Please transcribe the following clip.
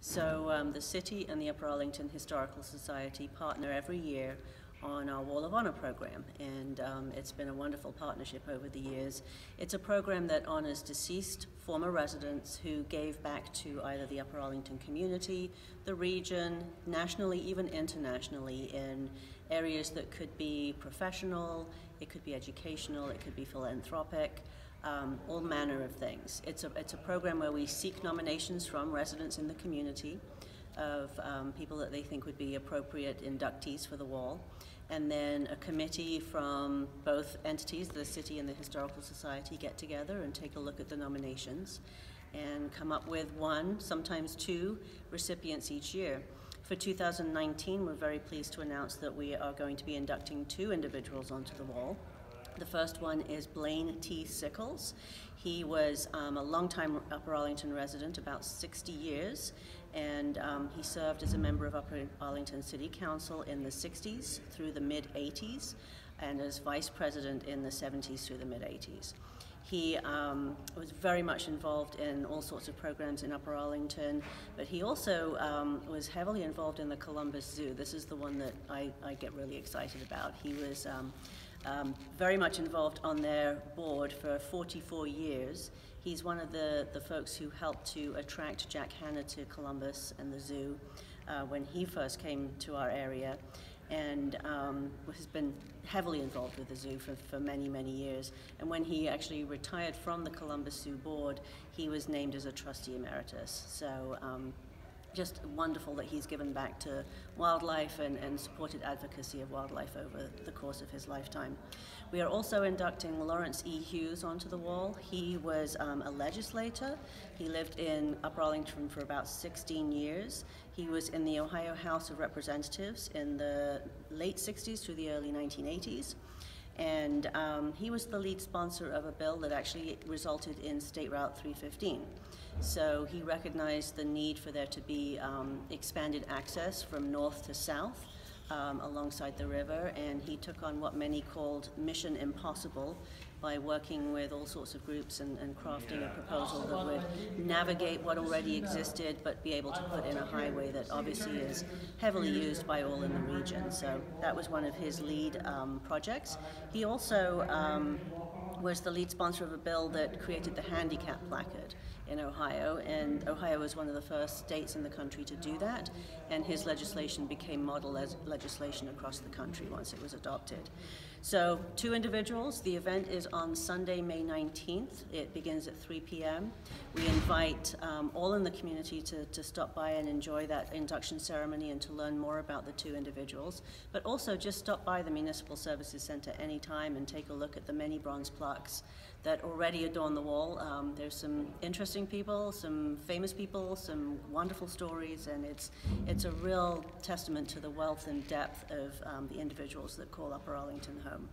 So the city and the Upper Arlington Historical Society partner every year on our Wall of Honor program, and it's been a wonderful partnership over the years. It's a program that honors deceased former residents who gave back to either the Upper Arlington community, the region, nationally, even internationally, in areas that could be professional, it could be educational, it could be philanthropic, all manner of things. It's a program where we seek nominations from residents in the community of people that they think would be appropriate inductees for the wall. And then a committee from both entities, the city and the Historical Society, get together and take a look at the nominations and come up with one, sometimes two, recipients each year. For 2019, we're very pleased to announce that we are going to be inducting two individuals onto the wall. The first one is Blaine T. Sickles. He was a longtime Upper Arlington resident, about 60 years, and he served as a member of Upper Arlington City Council in the 60s through the mid-80s, and as vice president in the 70s through the mid-80s. He was very much involved in all sorts of programs in Upper Arlington, but he also was heavily involved in the Columbus Zoo. This is the one that I get really excited about. He was very much involved on their board for 44 years. He's one of the folks who helped to attract Jack Hanna to Columbus and the zoo when he first came to our area, and has been heavily involved with the zoo for many, many years. And when he actually retired from the Columbus Zoo board, he was named as a trustee emeritus. So just wonderful that he's given back to wildlife and supported advocacy of wildlife over the course of his lifetime. We are also inducting Lawrence E. Hughes onto the wall. He was a legislator. He lived in Upper Arlington for about 16 years. He was in the Ohio House of Representatives in the late 60s through the early 1980s. And he was the lead sponsor of a bill that actually resulted in State Route 315. So he recognized the need for there to be expanded access from north to south alongside the river, and he took on what many called Mission Impossible by working with all sorts of groups and crafting a proposal that would navigate what already existed but be able to put in a highway that obviously is heavily used by all in the region. So that was one of his lead projects. He also was the lead sponsor of a bill that created the handicap placard in Ohio, and Ohio was one of the first states in the country to do that, and his legislation became model legislation across the country once it was adopted. So two individuals. The event is on Sunday, May 19th. It begins at 3 p.m. We invite all in the community to stop by and enjoy that induction ceremony and to learn more about the two individuals, but also just stop by the Municipal Services Center anytime and take a look at the many bronze plaques that already adorn the wall. There's some interesting people, some famous people, some wonderful stories, and it's a real testament to the wealth and depth of the individuals that call Upper Arlington home.